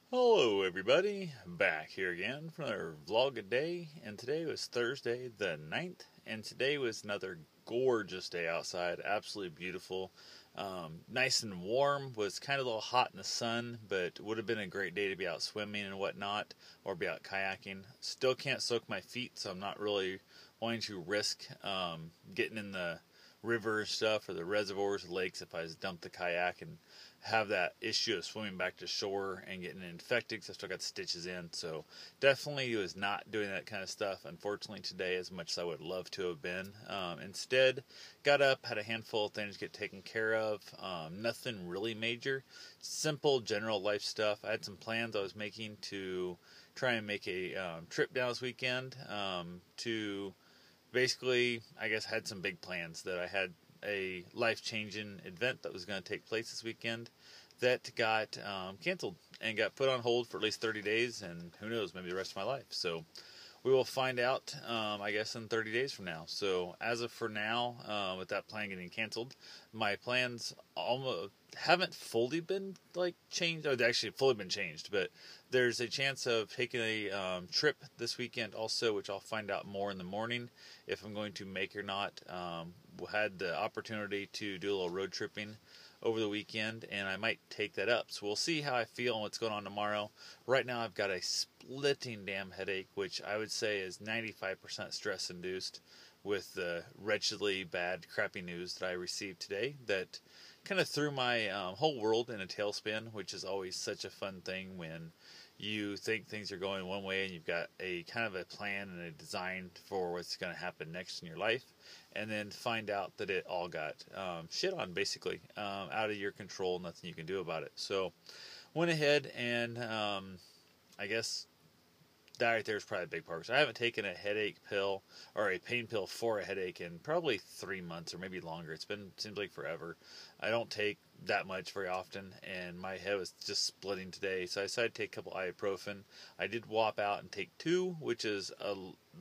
Hello everybody, back here again for another vlog a day, and today was Thursday the 9th, and today was another gorgeous day outside, absolutely beautiful, nice and warm, was kind of a little hot in the sun, but would have been a great day to be out swimming and whatnot, or be out kayaking. Still can't soak my feet, so I'm not really wanting to risk getting in the river and stuff, or the reservoirs, or lakes, if I just dump the kayak and have that issue of swimming back to shore and getting infected because I still got stitches in. So definitely was not doing that kind of stuff, unfortunately, today, as much as I would love to have been. Instead, got up, had a handful of things to get taken care of. Nothing really major, simple general life stuff. I had some plans I was making to try and make a trip down this weekend to basically, I guess, had some big plans that I had a life-changing event that was going to take place this weekend that got canceled and got put on hold for at least 30 days, and who knows, maybe the rest of my life. So we will find out, I guess, in 30 days from now. So as of for now, with that plan getting canceled, my plans almost haven't fully been changed. Oh, they actually fully been changed, but there's a chance of taking a trip this weekend also, which I'll find out more in the morning if I'm going to make or not. Had the opportunity to do a little road tripping over the weekend, and I might take that up. So we'll see how I feel and what's going on tomorrow. Right now, I've got a splitting damn headache, which I would say is 95% stress induced with the wretchedly bad, crappy news that I received today that kind of threw my whole world in a tailspin, which is always such a fun thing when you think things are going one way and you've got a kind of a plan and a design for what's going to happen next in your life, and then find out that it all got shit on, basically, out of your control, nothing you can do about it. So went ahead and I guess that right there is probably a big part. So I haven't taken a headache pill or a pain pill for a headache in probably 3 months or maybe longer. Seems like forever. I don't take that much very often, and my head was just splitting today, so I decided to take a couple ibuprofen. I did whop out and take two, which is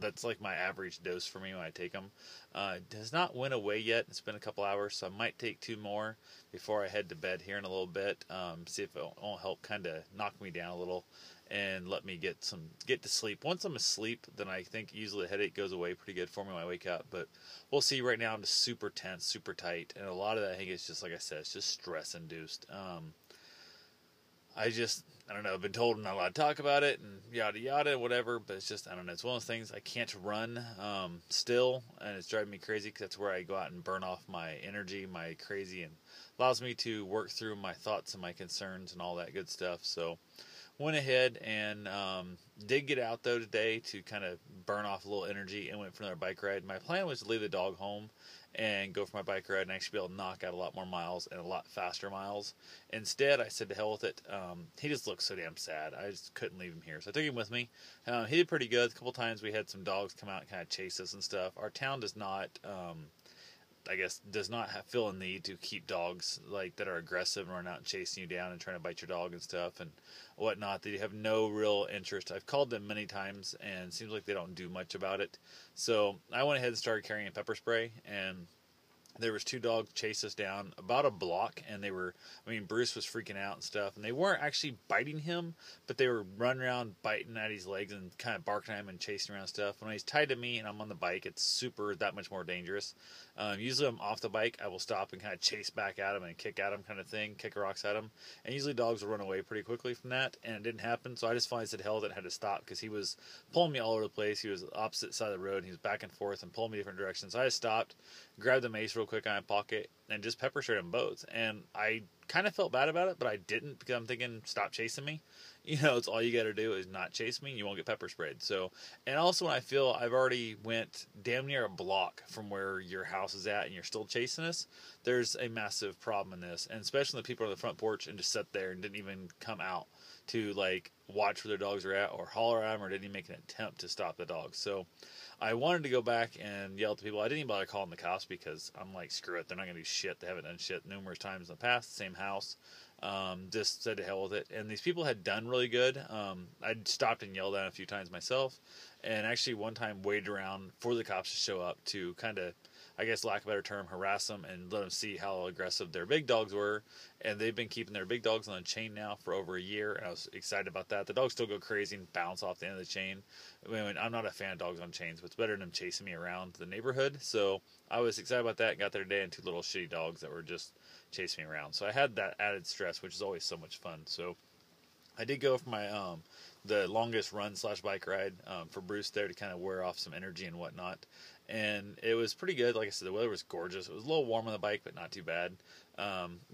that's like my average dose for me when I take them. It has not went away yet. It's been a couple hours, so I might take two more before I head to bed here in a little bit. See if it won't help kind of knock me down a little and let me get to sleep. Once I'm asleep, then I think usually the headache goes away pretty good for me when I wake up. But we'll see. Right now I'm just super tense, super tight, and a lot of that I think is just, like I said, it's just stress induced. I don't know, I've been told I'm not allowed to talk about it and yada yada, whatever, but it's just, I don't know, it's one of those things. I can't run still, and it's driving me crazy because that's where I go out and burn off my energy, my crazy, and allows me to work through my thoughts and my concerns and all that good stuff. So went ahead and did get out though today to kind of burn off a little energy and went for another bike ride. My plan was to leave the dog home and go for my bike ride and actually be able to knock out a lot more miles and a lot faster miles. Instead, I said to hell with it. He just looked so damn sad. I just couldn't leave him here, so I took him with me. He did pretty good. A couple times we had some dogs come out and kind of chase us and stuff. Our town does not I guess, does not feel a need to keep dogs like that are aggressive and run out and chasing you down and trying to bite your dog and stuff and whatnot. They have no real interest. I've called them many times, and it seems like they don't do much about it. So I went ahead and started carrying pepper spray, and there was two dogs chase us down about a block, and Bruce was freaking out and stuff, and they weren't actually biting him, but they were running around biting at his legs and kind of barking at him and chasing around stuff. When he's tied to me and I'm on the bike, it's that much more dangerous. Usually I'm off the bike, I will stop and kind of chase back at him and kick at him, kind of thing, kick rocks at him, and usually dogs will run away pretty quickly from that, and it didn't happen. So I just finally said hell that, had to stop because he was pulling me all over the place. He was opposite side of the road, and he was back and forth and pulling me different directions. So I just stopped, grabbed the mace real quick out of my pocket, and just pepper sprayed them both. And I kind of felt bad about it, but I didn't, because I'm thinking, stop chasing me. It's all you got to do is not chase me, and you won't get pepper sprayed. So, and also when I feel I've already went damn near a block from where your house is at, and you're still chasing us, there's a massive problem in this. And especially the people on the front porch and just sat there and didn't even come out to watch where their dogs are at or holler at them, or didn't even make an attempt to stop the dogs. So I wanted to go back and yell at the people. I didn't even bother calling the cops because I'm like, screw it, they're not going to do shit. They haven't done shit numerous times in the past, same house. Just said to hell with it. And these people had done really good. I'd stopped and yelled at them a few times myself, and actually one time waited around for the cops to show up to kind of, I guess lack of a better term, harass them and let them see how aggressive their big dogs were. And they've been keeping their big dogs on a chain now for over a year, and I was excited about that. The dogs still go crazy and bounce off the end of the chain. I mean, I'm not a fan of dogs on chains, but it's better than them chasing me around the neighborhood. So I was excited about that. Got there today, and two little shitty dogs that were just chasing me around. So I had that added stress, which is always so much fun. So I did go for my the longest run / bike ride for Bruce there to kind of wear off some energy and whatnot. And it was pretty good. Like I said, the weather was gorgeous. It was a little warm on the bike, but not too bad.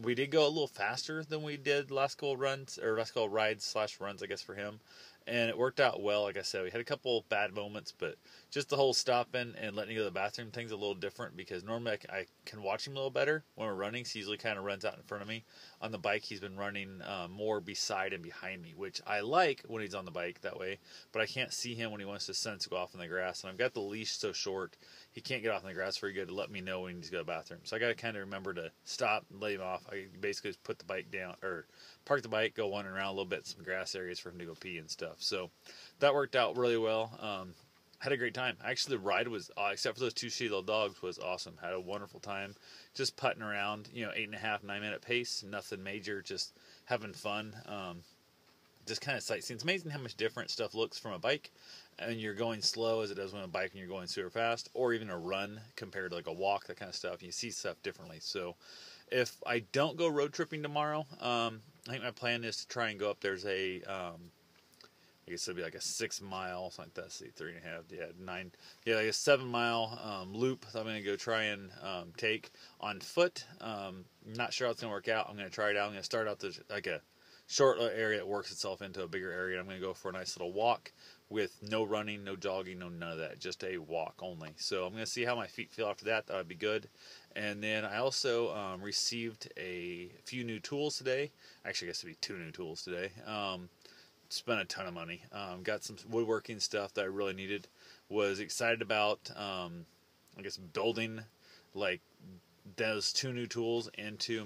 We did go a little faster than we did last couple runs, or last couple rides / runs, I guess, for him. And it worked out well. Like I said, we had a couple bad moments, but just the whole stopping and letting you go to the bathroom thing's a little different, because normally I can watch him a little better when we're running. So he usually kind of runs out in front of me. On the bike, he's been running more beside and behind me, which I like when he's on the bike that way, but I can't see him when he wants to sense go off in the grass. And I've got the leash so short, he can't get off in the grass very good to let me know when he needs to go to the bathroom. So I got to kind of remember to stop and let him off. I basically just put the bike down, or park the bike, go wandering around a little bit, some grass areas for him to go pee and stuff. So that worked out really well. Had a great time. Actually, the ride was, except for those two shitty little dogs, was awesome. Had a wonderful time. Just putting around, 8.5, 9 minute pace. Nothing major, just having fun. Just kind of sightseeing. It's amazing how much different stuff looks from a bike, and you're going slow as it does when a bike and you're going super fast, or even a run compared to like a walk, that kind of stuff. You see stuff differently. So if I don't go road tripping tomorrow, I think my plan is to try and go up. There's I guess it'll be like a 6 mile, something like that. See, 3.5, yeah, 9, yeah, like a 7 mile loop that I'm going to go try and take on foot. Not sure how it's going to work out. I'm going to try it out. I'm going to start out like a short area that works itself into a bigger area. I'm going to go for a nice little walk with no running, no jogging, no none of that, just a walk only. So I'm going to see how my feet feel after that. That would be good. And then I also received a few new tools today. Actually, I guess it'd be 2 new tools today. Spent a ton of money. Got some woodworking stuff that I really needed. Was excited about, I guess, building like those 2 new tools into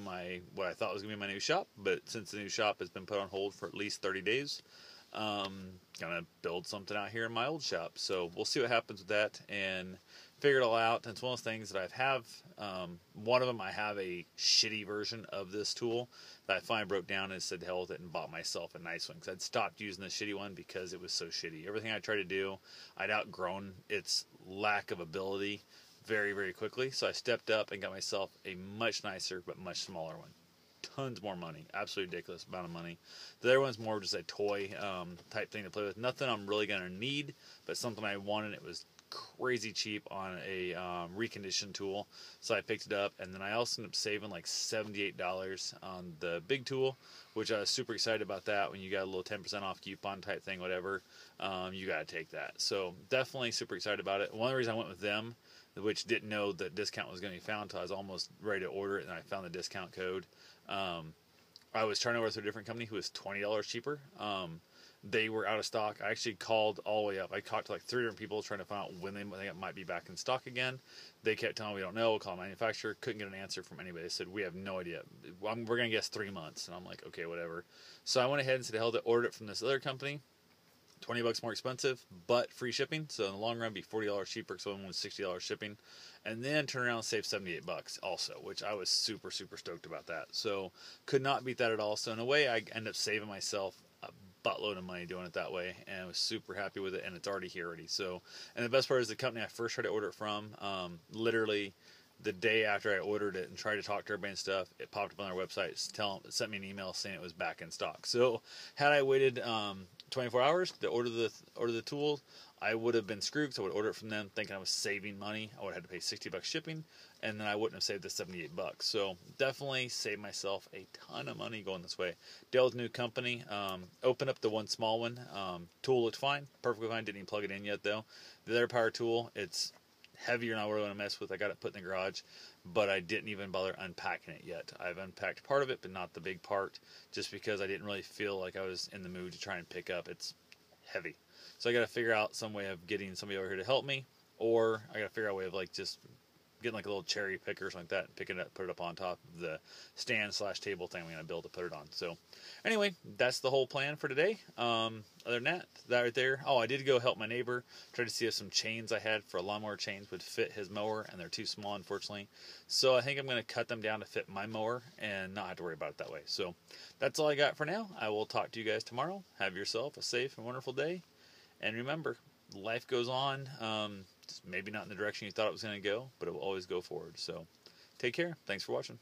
what I thought was going to be my new shop. But since the new shop has been put on hold for at least 30 days, gonna build something out here in my old shop. So we'll see what happens with that and figure it all out. And it's one of those things that I have. One of them, I have a shitty version of this tool that I finally broke down and said hell with it and bought myself a nice one, because I'd stopped using the shitty one because it was so shitty. Everything I tried to do, I'd outgrown its lack of ability very, very quickly. So I stepped up and got myself a much nicer but much smaller one. Tons more money. Absolutely ridiculous amount of money. The other one's more just a toy type thing to play with. Nothing I'm really going to need, but something I wanted. It was crazy cheap on a recondition tool, so I picked it up. And then I also ended up saving like $78 on the big tool, which I was super excited about. That when you got a little 10% off coupon type thing, whatever, you got to take that. So definitely super excited about it. One of the reasons I went with them, which didn't know that discount was going to be found until I was almost ready to order it, and I found the discount code. I was trying to order through a different company who was $20 cheaper. They were out of stock. I actually called all the way up. I talked to like 3 different people trying to find out when they might be back in stock again. They kept telling me, we don't know. We'll call the manufacturer. Couldn't get an answer from anybody. They said, we have no idea. We're going to guess 3 months. And I'm like, okay, whatever. So I went ahead and said, hell, to order it from this other company. $20 more expensive, but free shipping. So in the long run, be $40 cheaper. So one was $60 shipping, and then turn around and save $78 also, which I was super, super stoked about that. So could not beat that at all. So in a way, I ended up saving myself a buttload of money doing it that way, and I was super happy with it. And it's already here already. So, and the best part is the company I first tried to order it from, literally the day after I ordered it and tried to talk to everybody and stuff, it popped up on their website. It sent me an email saying it was back in stock. So had I waited 24 hours to order the tool, I would have been screwed, because I would order it from them thinking I was saving money. I would have had to pay $60 shipping, and then I wouldn't have saved the $78. So definitely saved myself a ton of money going this way. Dealt with a new company, opened up the one small one. Tool looked fine, perfectly fine. Didn't even plug it in yet though. The other power tool, it's heavier than I really want to mess with. I got it put in the garage, but I didn't even bother unpacking it yet. I've unpacked part of it, but not the big part, just because I didn't really feel like I was in the mood to try and pick up. It's heavy. So I got to figure out some way of getting somebody over here to help me, or I got to figure out a way of like just getting like a little cherry picker or something like that, and picking it up, put it up on top of the stand/table thing I'm going to build to put it on. So anyway, that's the whole plan for today. Other than that right there. Oh, I did go help my neighbor, try to see if some chains I had for lawnmower chains would fit his mower, and they're too small, unfortunately. So I think I'm going to cut them down to fit my mower and not have to worry about it that way. So that's all I got for now. I will talk to you guys tomorrow. Have yourself a safe and wonderful day. And remember, life goes on. Just maybe not in the direction you thought it was going to go, but it will always go forward. So take care. Thanks for watching.